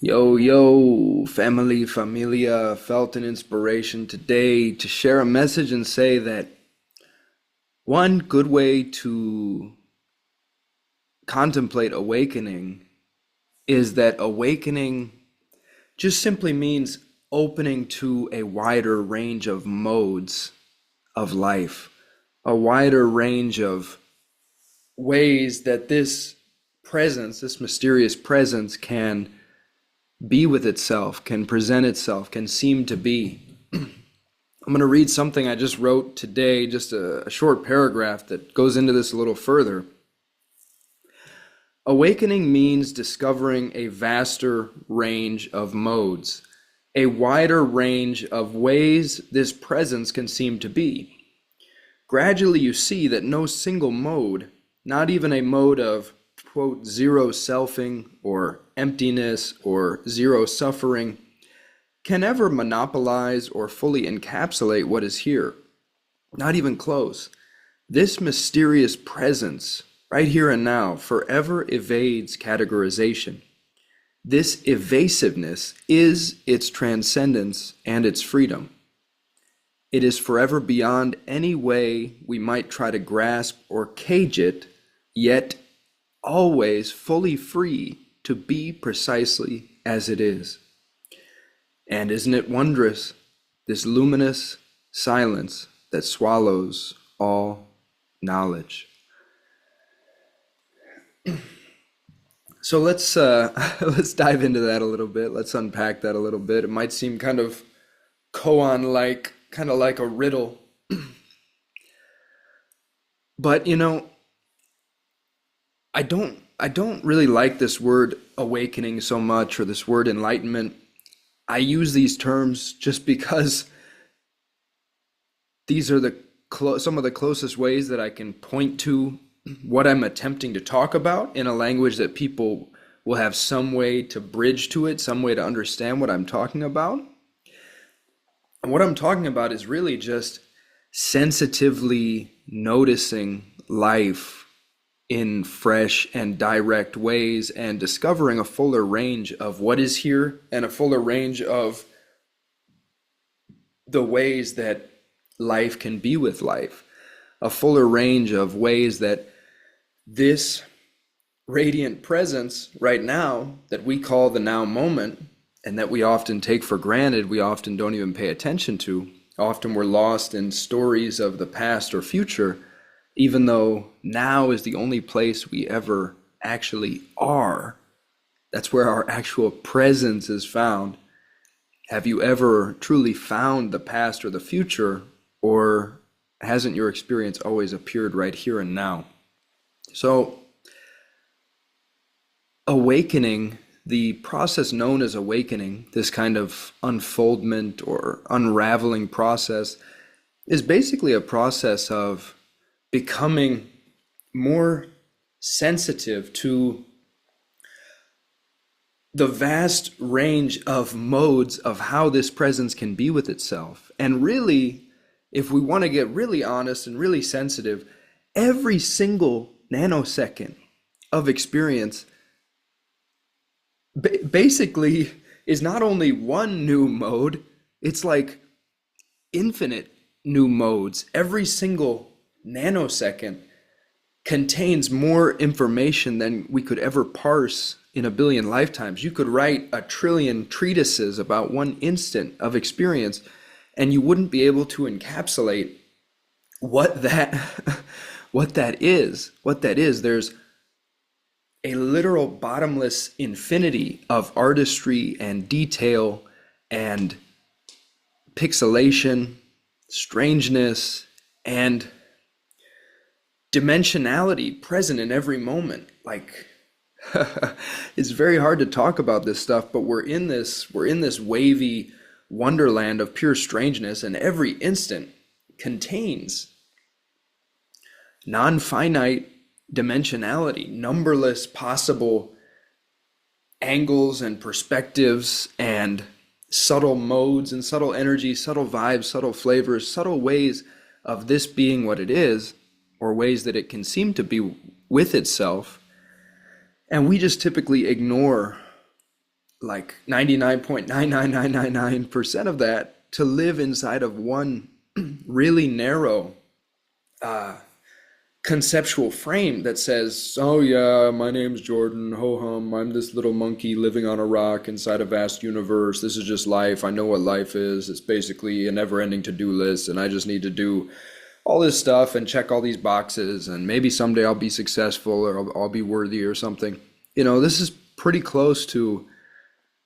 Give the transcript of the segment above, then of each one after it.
Yo, yo, family, familia, felt an inspiration today to share a message and say that one good way to contemplate awakening is that awakening just simply means opening to a wider range of modes of life, a wider range of ways that this presence, this mysterious presence, can be with itself, can present itself, can seem to be. I'm going to read something I just wrote today, just a short paragraph that goes into this a little further. Awakening means discovering a vaster range of modes, a wider range of ways this presence can seem to be. Gradually you see that no single mode, not even a mode of, quote, zero selfing or emptiness or zero suffering, can ever monopolize or fully encapsulate what is here. Not even close. This mysterious presence, right here and now, forever evades categorization. This evasiveness is its transcendence and its freedom. It is forever beyond any way we might try to grasp or cage it, yet always fully free to be precisely as it is. And isn't it wondrous, this luminous silence that swallows all knowledge? So let's let's dive into that a little bit. Let's unpack that a little bit. It might seem kind of koan-like, kind of like a riddle. But I don't really like this word awakening so much, or this word enlightenment. I use these terms just because these are some of the closest ways that I can point to what I'm attempting to talk about in a language that people will have some way to bridge to it, some way to understand what I'm talking about. And what I'm talking about is really just sensitively noticing life in fresh and direct ways and discovering a fuller range of what is here and a fuller range of the ways that life can be with life, a fuller range of ways that this radiant presence right now that we call the now moment and that we often take for granted, we often don't even pay attention to. Often we're lost in stories of the past or future, even though now is the only place we ever actually are. That's where our actual presence is found. Have you ever truly found the past or the future, or hasn't your experience always appeared right here and now? So, awakening, the process known as awakening, this kind of unfoldment or unraveling process, is basically a process of becoming more sensitive to the vast range of modes of how this presence can be with itself. And really, if we want to get really honest and really sensitive, every single nanosecond of experience basically is not only one new mode, it's like infinite new modes. Every single nanosecond contains more information than we could ever parse in a billion lifetimes. You could write a trillion treatises about one instant of experience, and you wouldn't be able to encapsulate what that what that is. There's a literal bottomless infinity of artistry and detail and pixelation, strangeness, and dimensionality present in every moment. Like, it's very hard to talk about this stuff, but we're in this wavy wonderland of pure strangeness, and every instant contains non-finite dimensionality, numberless possible angles and perspectives and subtle modes and subtle energies, subtle vibes, subtle flavors, subtle ways of this being what it is, or ways that it can seem to be with itself. And we just typically ignore like 99.99999% of that to live inside of one really narrow conceptual frame that says, oh yeah, my name's Jordan, ho hum, I'm this little monkey living on a rock inside a vast universe. This is just life. I know what life is. It's basically a never-ending to-do list, and I just need to do all this stuff and check all these boxes, and maybe someday I'll be successful or I'll be worthy or something. You know, this is pretty close to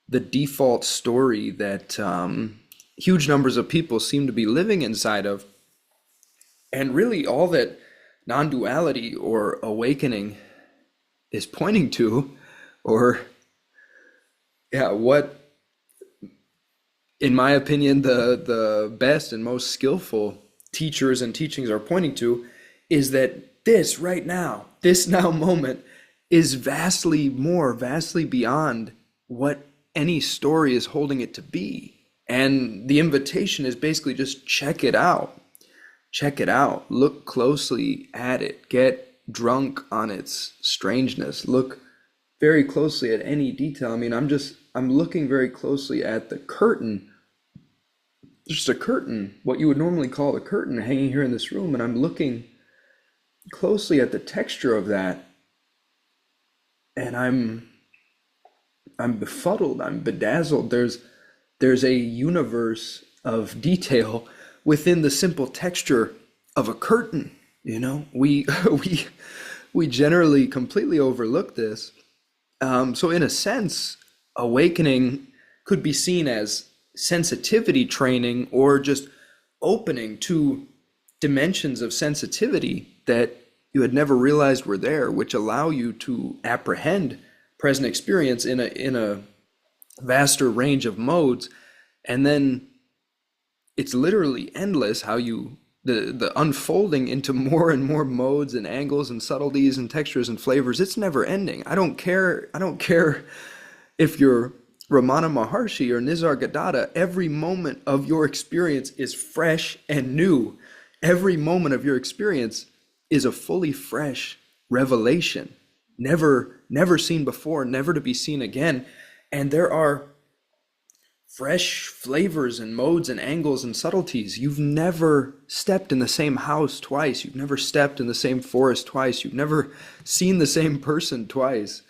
the default story that huge numbers of people seem to be living inside of. And really all that non-duality or awakening is pointing to, or what, in my opinion, the best and most skillful teachers and teachings are pointing to, is that this right now, this now moment, is vastly beyond what any story is holding it to be. And the invitation is basically just check it out. Check it out. Look closely at it. Get drunk on its strangeness. Look very closely at any detail. I mean, I'm looking very closely at the curtain, just a curtain, what you would normally call a curtain hanging here in this room. And I'm looking closely at the texture of that. And I'm befuddled. I'm bedazzled. There's a universe of detail within the simple texture of a curtain. You know, we generally completely overlook this. So in a sense, awakening could be seen as sensitivity training, or just opening to dimensions of sensitivity that you had never realized were there, which allow you to apprehend present experience in a vaster range of modes. And then it's literally endless how the unfolding into more and more modes and angles and subtleties and textures and flavors. It's never ending. I don't care if you're Ramana Maharshi or Nisargadatta. Every moment of your experience is fresh and new. Every moment of your experience is a fully fresh revelation, never seen before, never to be seen again. And there are fresh flavors and modes and angles and subtleties. You've never stepped in the same house twice. You've never stepped in the same forest twice. You've never seen the same person twice.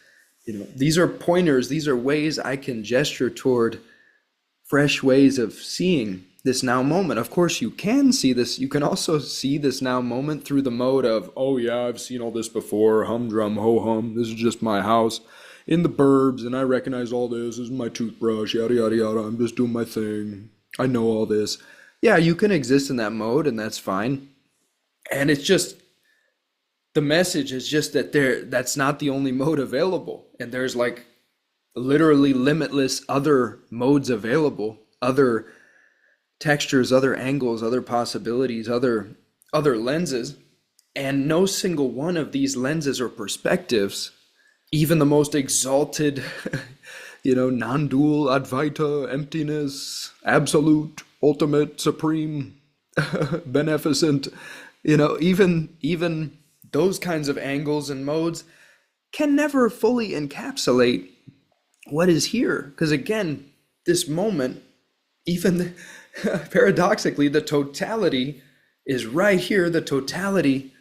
You know, these are pointers. These are ways I can gesture toward fresh ways of seeing this now moment. Of course, you can see this. You can also see this now moment through the mode of, oh yeah, I've seen all this before. Humdrum, ho hum. This is just my house in the burbs, and I recognize all this. This is my toothbrush, yada, yada, yada. I'm just doing my thing. I know all this. Yeah, you can exist in that mode, and that's fine. And it's just, the message is just that that's not the only mode available. And there's like literally limitless other modes available, other textures, other angles, other possibilities, other lenses. And no single one of these lenses or perspectives, even the most exalted, non-dual, Advaita, emptiness, absolute, ultimate, supreme, beneficent, even those kinds of angles and modes can never fully encapsulate what is here. Because again, this moment, even paradoxically, the totality is right here, the totality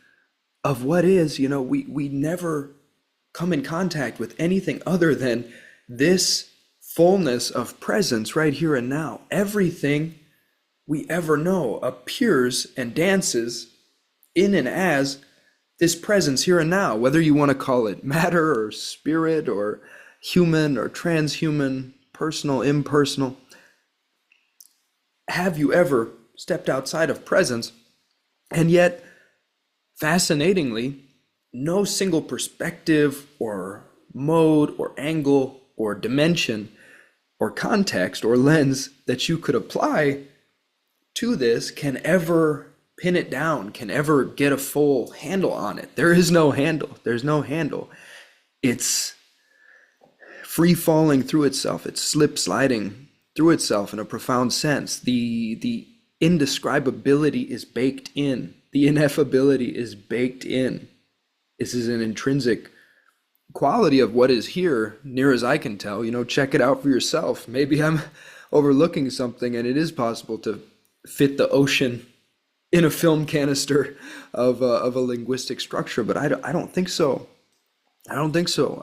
of what is. We never come in contact with anything other than this fullness of presence right here and now. Everything we ever know appears and dances in and as this presence here and now, whether you want to call it matter or spirit or human or transhuman, personal, impersonal. Have you ever stepped outside of presence? And yet, fascinatingly, no single perspective or mode or angle or dimension or context or lens that you could apply to this can ever pin it down, can ever get a full handle on it. There is no handle. There's no handle. It's free falling through itself. It's slip sliding through itself in a profound sense. The indescribability is baked in. The ineffability is baked in. This is an intrinsic quality of what is here, near as I can tell, check it out for yourself. Maybe I'm overlooking something and it is possible to fit the ocean in a film canister of a linguistic structure, but I don't think so. I don't think so.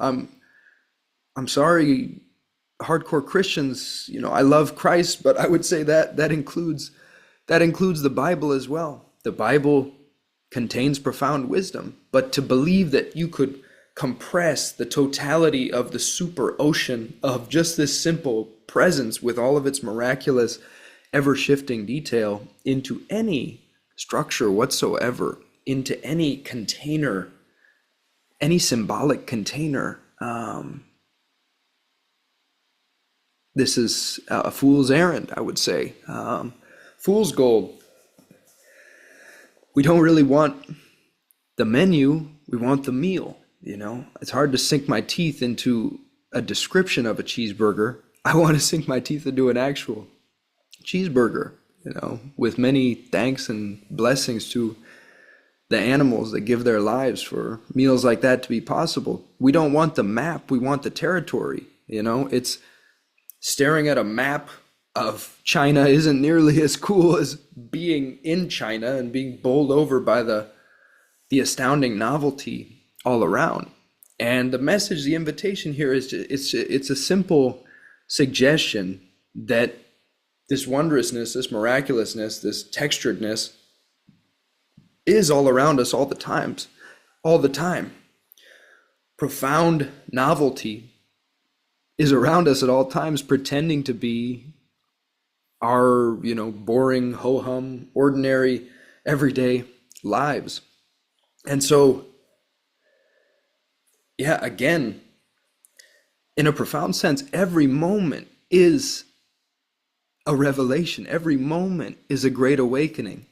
I'm sorry, hardcore Christians, I love Christ, but I would say that includes the Bible as well. The Bible contains profound wisdom, but to believe that you could compress the totality of the super ocean of just this simple presence with all of its miraculous, ever-shifting detail into any structure whatsoever, into any container, any symbolic container, this is a fool's errand, I would say. Fool's gold. We don't really want the menu, we want the meal. It's hard to sink my teeth into a description of a cheeseburger. I want to sink my teeth into an actual cheeseburger, with many thanks and blessings to the animals that give their lives for meals like that to be possible. We don't want the map, we want the territory. It's staring at a map of China isn't nearly as cool as being in China and being bowled over by the astounding novelty all around. And the message, the invitation here is it's a simple suggestion that this wondrousness, this miraculousness, this texturedness is all around us all the time. Profound novelty is around us at all times, pretending to be our, boring, ho-hum, ordinary, everyday lives. And so, yeah, again, in a profound sense, every moment is a revelation. Every moment is a great awakening.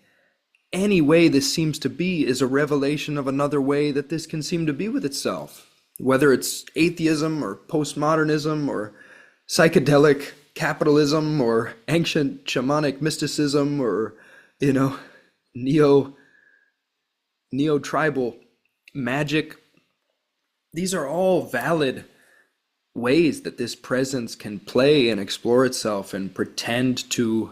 Any way this seems to be is a revelation of another way that this can seem to be with itself. Whether it's atheism or postmodernism or psychedelic capitalism or ancient shamanic mysticism or, neo-tribal magic, these are all valid ways that this presence can play and explore itself and pretend to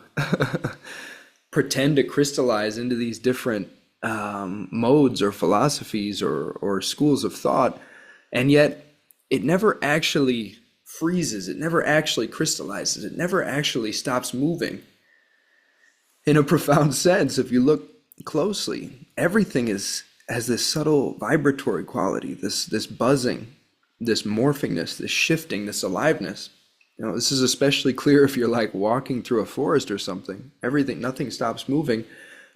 crystallize into these different modes or philosophies or schools of thought. And yet it never actually freezes, it never actually crystallizes, it never actually stops moving. In a profound sense, if you look closely, everything has this subtle vibratory quality, this buzzing, this morphingness, this shifting, this aliveness. This is especially clear if you're like walking through a forest or something. Nothing stops moving.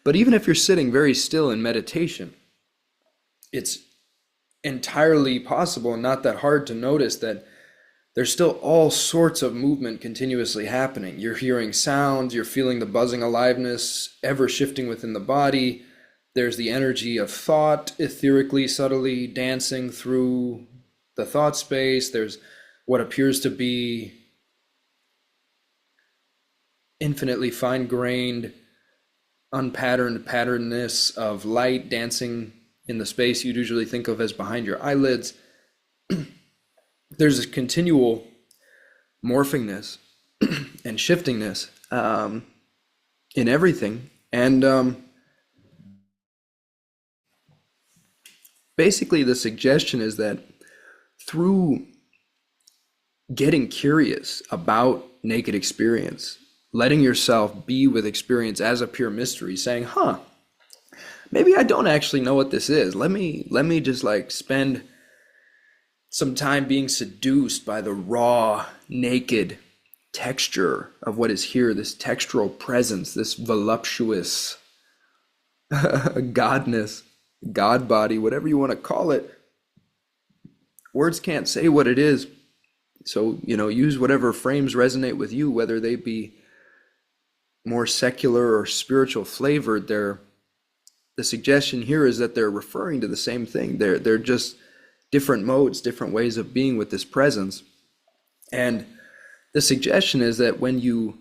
But even if you're sitting very still in meditation, it's entirely possible and not that hard to notice that there's still all sorts of movement continuously happening. You're hearing sounds, you're feeling the buzzing aliveness ever shifting within the body. There's the energy of thought, etherically, subtly dancing through the thought space. There's what appears to be infinitely fine-grained, unpatterned patternedness of light dancing in the space you'd usually think of as behind your eyelids. There's a continual morphingness and shiftingness in everything. And basically the suggestion is that through getting curious about naked experience, letting yourself be with experience as a pure mystery, saying, maybe I don't actually know what this is. Let me just spend some time being seduced by the raw, naked texture of what is here, this textural presence, this voluptuous godness, God body, whatever you want to call it. Words can't say what it is. So, use whatever frames resonate with you, whether they be more secular or spiritual flavored. The suggestion here is that they're referring to the same thing. They're just different modes, different ways of being with this presence. And the suggestion is that when you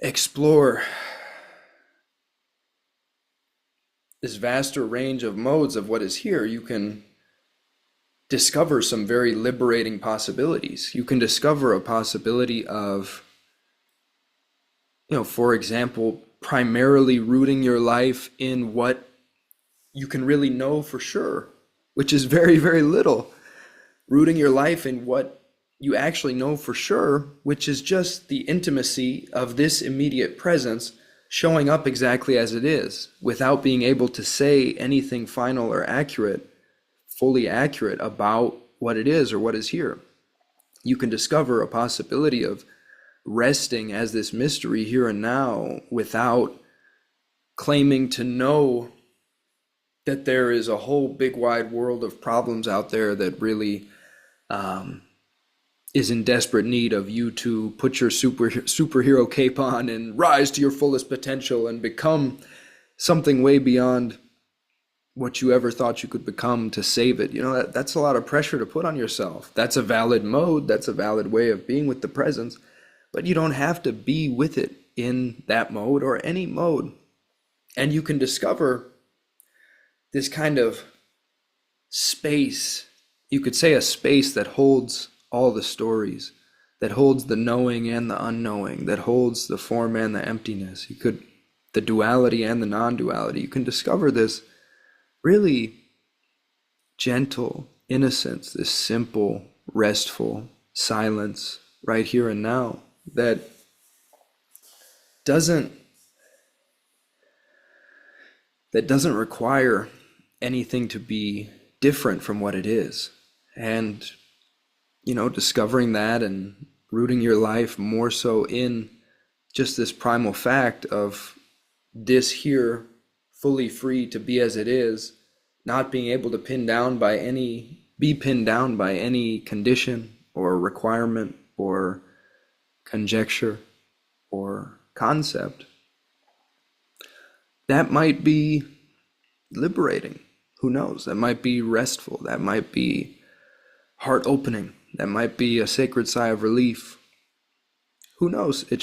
explore this vaster range of modes of what is here, you can discover some very liberating possibilities. You can discover a possibility of, for example, primarily rooting your life in what you can really know for sure, which is very, very little. Rooting your life in what you actually know for sure, which is just the intimacy of this immediate presence showing up exactly as it is, without being able to say anything final or accurate, fully accurate about what it is or what is here. You can discover a possibility of resting as this mystery here and now without claiming to know that there is a whole big wide world of problems out there that really is in desperate need of you to put your superhero cape on and rise to your fullest potential and become something way beyond what you ever thought you could become to save it. That's a lot of pressure to put on yourself. That's a valid mode. That's a valid way of being with the presence, but you don't have to be with it in that mode or any mode. And you can discover this kind of space, you could say a space that holds all the stories, that holds the knowing and the unknowing, that holds the form and the emptiness. The duality and the non-duality. You can discover this really gentle innocence, this simple, restful silence right here and now that doesn't require anything to be different from what it is. And, discovering that and rooting your life more so in just this primal fact of this here, fully free to be as it is, not being able to be pinned down by any condition or requirement or conjecture or concept. That might be liberating. Who knows? That might be restful. That might be heart opening. That might be a sacred sigh of relief. Who knows? It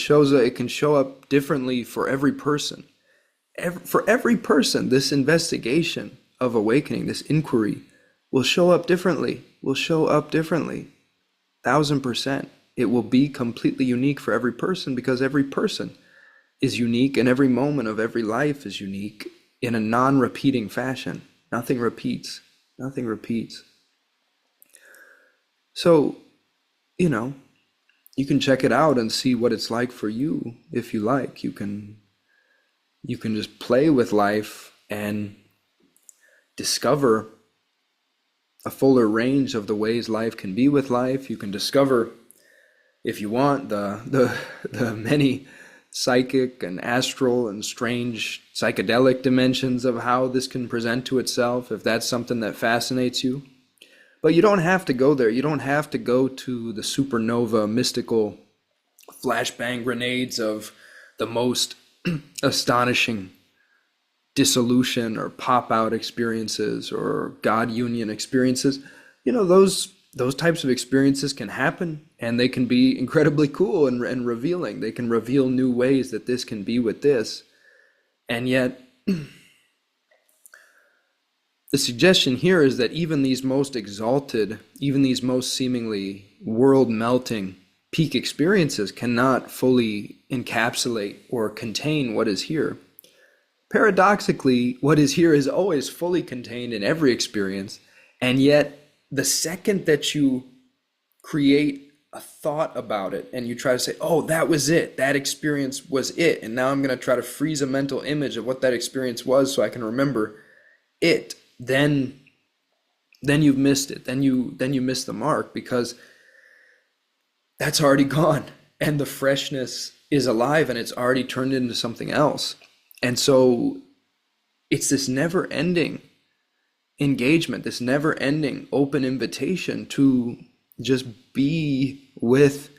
can show up differently for every person. For every person, this investigation of awakening, this inquiry, will show up differently. 1,000%. It will be completely unique for every person, because every person is unique and every moment of every life is unique in a non-repeating fashion. Nothing repeats. So, you can check it out and see what it's like for you if you like. You can just play with life and discover a fuller range of the ways life can be with life. You can discover, if you want, the many psychic and astral and strange psychedelic dimensions of how this can present to itself, if that's something that fascinates you. But you don't have to go there. You don't have to go to the supernova mystical flashbang grenades of the most astonishing dissolution or pop-out experiences or God union experiences. Those types of experiences can happen, and they can be incredibly cool and revealing. They can reveal new ways that this can be with this. And yet, the suggestion here is that even these most exalted, even these most seemingly world-melting peak experiences cannot fully encapsulate or contain what is here. Paradoxically, what is here is always fully contained in every experience, and yet the second that you create a thought about it and you try to say, oh, that was it, that experience was it, and now I'm going to try to freeze a mental image of what that experience was so I can remember it, then you've missed it. Then you miss the mark, because that's already gone and the freshness is alive and it's already turned into something else. And so it's this never-ending engagement, this never-ending open invitation to just be with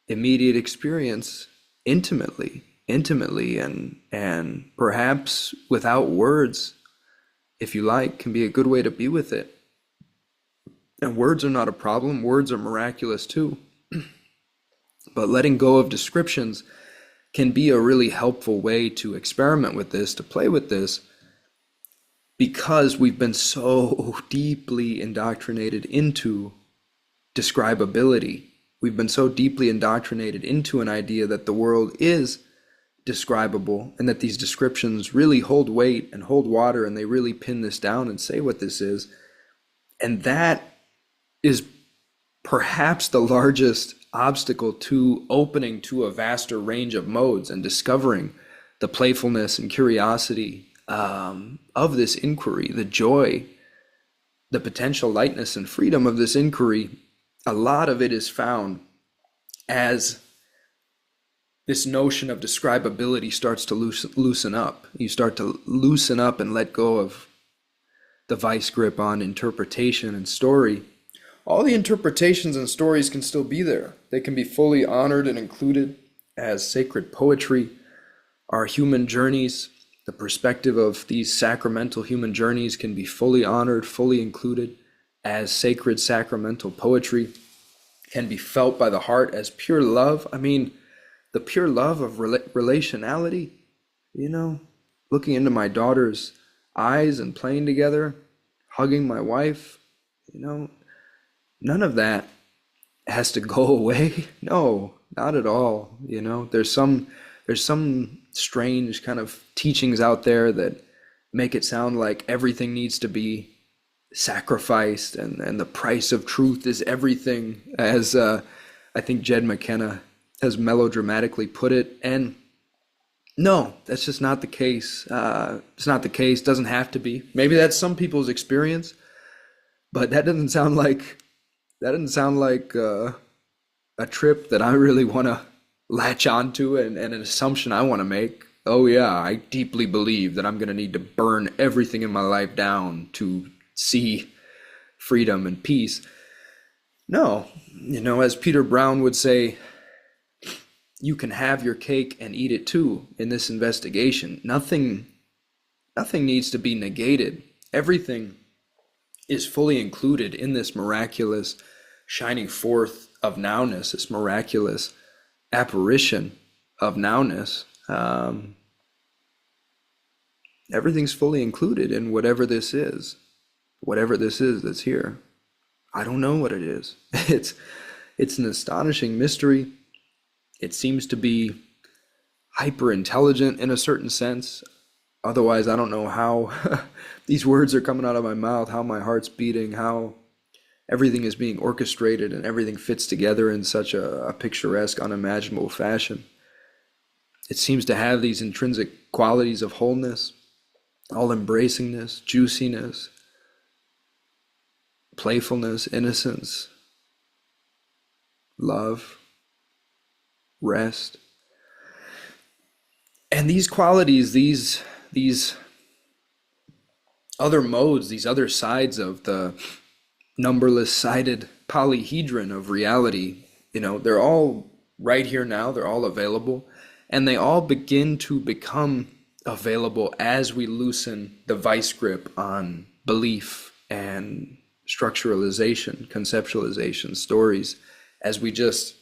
immediate experience intimately and perhaps without words, if you like, can be a good way to be with it. And words are not a problem. Words are miraculous too. But letting go of descriptions can be a really helpful way to experiment with this, to play with this, because we've been so deeply indoctrinated into describability. We've been so deeply indoctrinated into an idea that the world is describable and that these descriptions really hold weight and hold water and they really pin this down and say what this is. And that is perhaps the largest obstacle to opening to a vaster range of modes and discovering the playfulness and curiosity of this inquiry, the joy, the potential lightness and freedom of this inquiry. A lot of it is found as this notion of describability starts to loosen up. You start to loosen up and let go of the vice grip on interpretation and story. All the interpretations and stories can still be there. They can be fully honored and included as sacred poetry. Our human journeys, the perspective of these sacramental human journeys can be fully honored, fully included as sacred sacramental poetry, can be felt by the heart as pure love. I mean, the pure love of relationality, looking into my daughter's eyes and playing together, hugging my wife, none of that has to go away. No, not at all. There's some strange kind of teachings out there that make it sound like everything needs to be sacrificed and the price of truth is everything, as I think Jed McKenna has melodramatically put it. And no, that's just not the case. It's not the case. Doesn't have to be. Maybe that's some people's experience, but that doesn't sound like a trip that I really want to latch onto and an assumption I want to make. Oh yeah, I deeply believe that I'm going to need to burn everything in my life down to see freedom and peace. No, as Peter Brown would say, you can have your cake and eat it too in this investigation. Nothing needs to be negated. Everything is fully included in this miraculous shining forth of nowness, this miraculous apparition of nowness. Everything's fully included in whatever this is that's here. I don't know what it is. It's an astonishing mystery. It seems to be hyper intelligent in a certain sense. Otherwise, I don't know how these words are coming out of my mouth, how my heart's beating, how everything is being orchestrated and everything fits together in such a picturesque, unimaginable fashion. It seems to have these intrinsic qualities of wholeness, all-embracingness, juiciness, playfulness, innocence, love, rest. And these qualities, these other modes, these other sides of the numberless-sided polyhedron of reality, they're all right here now, they're all available, and they all begin to become available as we loosen the vice grip on belief and structuralization, conceptualization, stories, as we just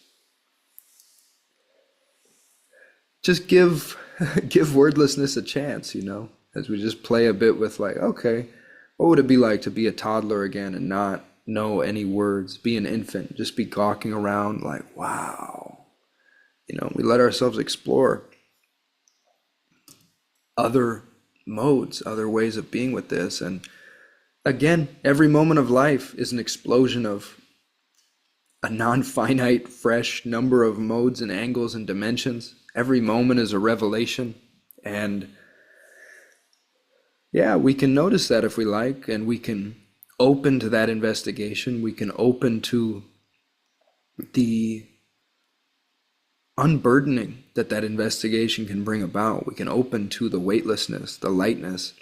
give wordlessness a chance, as we just play a bit with like, okay, what would it be like to be a toddler again and not know any words, be an infant, just be gawking around like, wow. We let ourselves explore other modes, other ways of being with this. And again, every moment of life is an explosion of a non-finite, fresh number of modes and angles and dimensions. Every moment is a revelation. And yeah, we can notice that if we like, and we can open to that investigation. We can open to the unburdening that investigation can bring about. We can open to the weightlessness, the lightness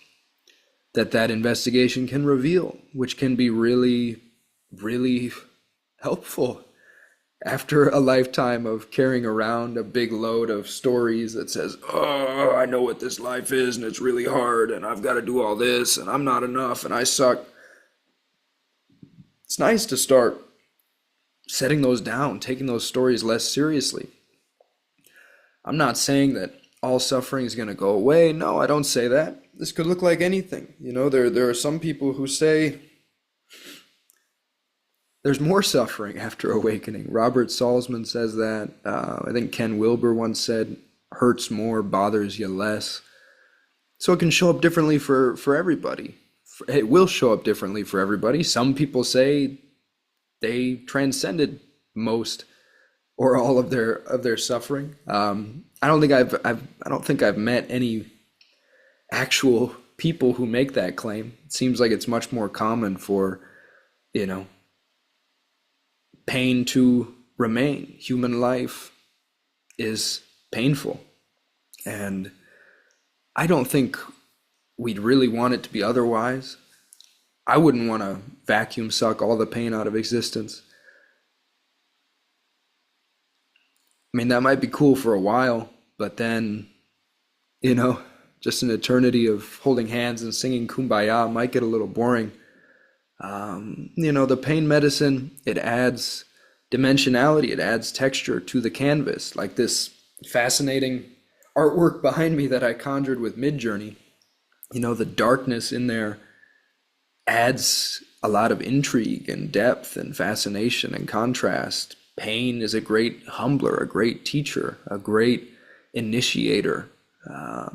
that investigation can reveal, which can be really, really helpful after a lifetime of carrying around a big load of stories that says, oh, I know what this life is and it's really hard and I've got to do all this and I'm not enough and I suck. It's nice to start setting those down, taking those stories less seriously. I'm not saying that all suffering is going to go away. No, I don't say that. this could look like anything. There are some people who say there's more suffering after awakening. Robert Salzman says that. I think Ken Wilber once said, hurts more, bothers you less. So it can show up differently for everybody. It will show up differently for everybody. Some people say they transcended most or all of their suffering. I don't think I've met any actual people who make that claim. It seems like it's much more common for, pain to remain. Human life is painful. And I don't think we'd really want it to be otherwise. I wouldn't want to vacuum suck all the pain out of existence. I mean, that might be cool for a while, but then, just an eternity of holding hands and singing Kumbaya might get a little boring. The pain medicine, it adds dimensionality, it adds texture to the canvas, like this fascinating artwork behind me that I conjured with Midjourney. The darkness in there adds a lot of intrigue and depth and fascination and contrast. Pain is a great humbler, a great teacher, a great initiator.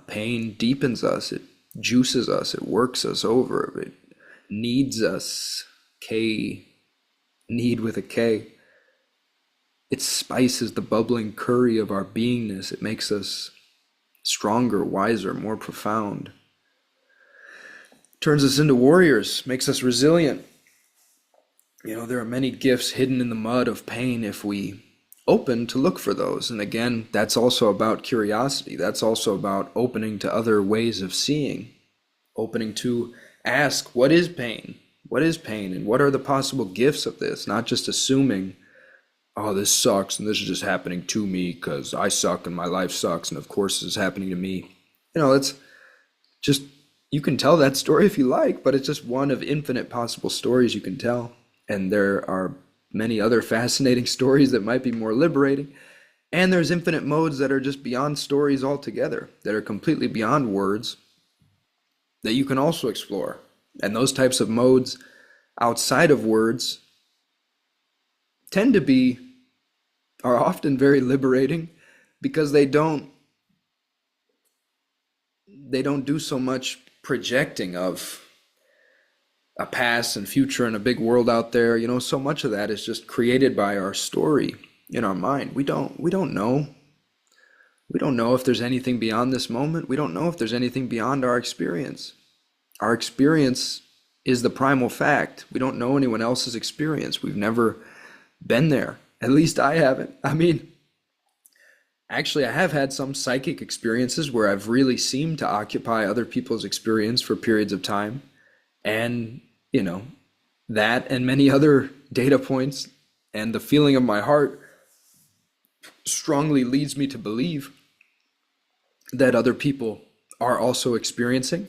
Pain deepens us, it juices us, it works us over, it kneads us, need with a K. It spices the bubbling curry of our beingness. It makes us stronger, wiser, more profound. Turns us into warriors, makes us resilient. There are many gifts hidden in the mud of pain if we open to look for those. And again, that's also about curiosity. That's also about opening to other ways of seeing, opening to ask, what is pain? What is pain? And what are the possible gifts of this? Not just assuming, oh, this sucks and this is just happening to me because I suck and my life sucks and of course this is happening to me. It's just, you can tell that story if you like, but it's just one of infinite possible stories you can tell. And there are many other fascinating stories that might be more liberating. And there's infinite modes that are just beyond stories altogether, that are completely beyond words, that you can also explore. And those types of modes outside of words are often very liberating because they don't do so much projecting of a past and future and a big world out there. So much of that is just created by our story in our mind. We don't know. We don't know if there's anything beyond this moment. We don't know if there's anything beyond our experience. Our experience is the primal fact. We don't know anyone else's experience. We've never been there. At least I haven't. I mean, actually, I have had some psychic experiences where I've really seemed to occupy other people's experience for periods of time. And, that and many other data points and the feeling of my heart strongly leads me to believe that other people are also experiencing.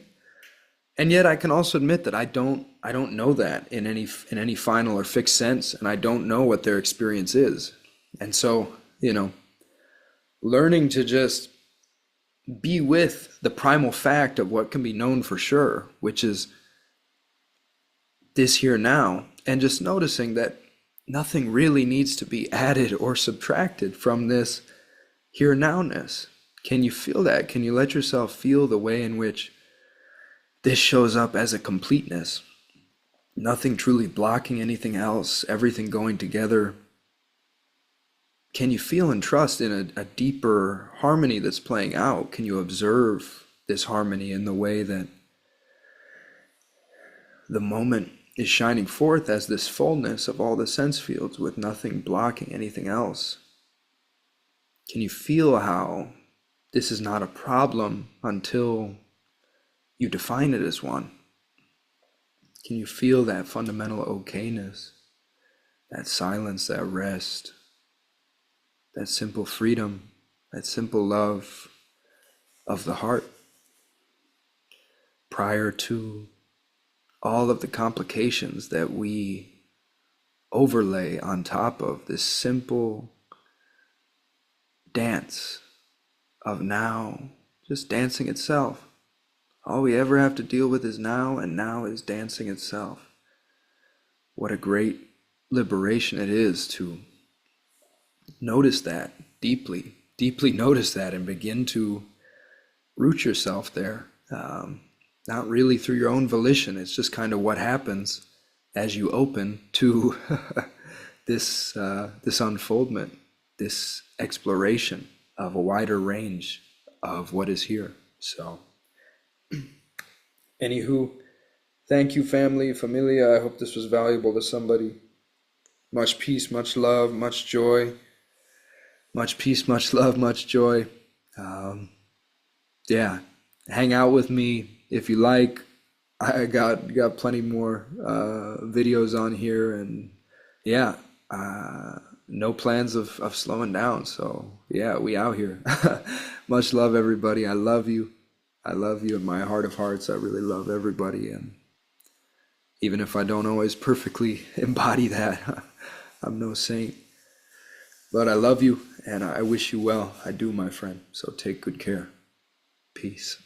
And yet I can also admit that I don't know that in any final or fixed sense, and I don't know what their experience is. And so, learning to just be with the primal fact of what can be known for sure, which is this here now, and just noticing that nothing really needs to be added or subtracted from this here nowness. Can you feel that? Can you let yourself feel the way in which this shows up as a completeness? Nothing truly blocking anything else, everything going together. Can you feel and trust in a deeper harmony that's playing out? Can you observe this harmony in the way that the moment is shining forth as this fullness of all the sense fields with nothing blocking anything else? Can you feel how this is not a problem until you define it as one? Can you feel that fundamental okayness, that silence, that rest, that simple freedom, that simple love of the heart prior to all of the complications that we overlay on top of this simple dance of now, just dancing itself, All we ever have to deal with is now, and now is dancing itself. What a great liberation it is to notice that deeply, deeply notice that, and begin to root yourself there. Not really through your own volition. It's just kind of what happens as you open to this unfoldment, this exploration of a wider range of what is here. So, anywho, thank you, family, familia. I hope this was valuable to somebody. Much peace, much love, much joy. Much peace, much love, much joy. Yeah, hang out with me if you like. I got plenty more videos on here, and yeah, no plans of slowing down. So yeah, we out here. Much love, everybody. I love you. I love you in my heart of hearts. I really love everybody, and even if I don't always perfectly embody that, I'm no saint. But I love you, and I wish you well. I do, my friend. So take good care. Peace.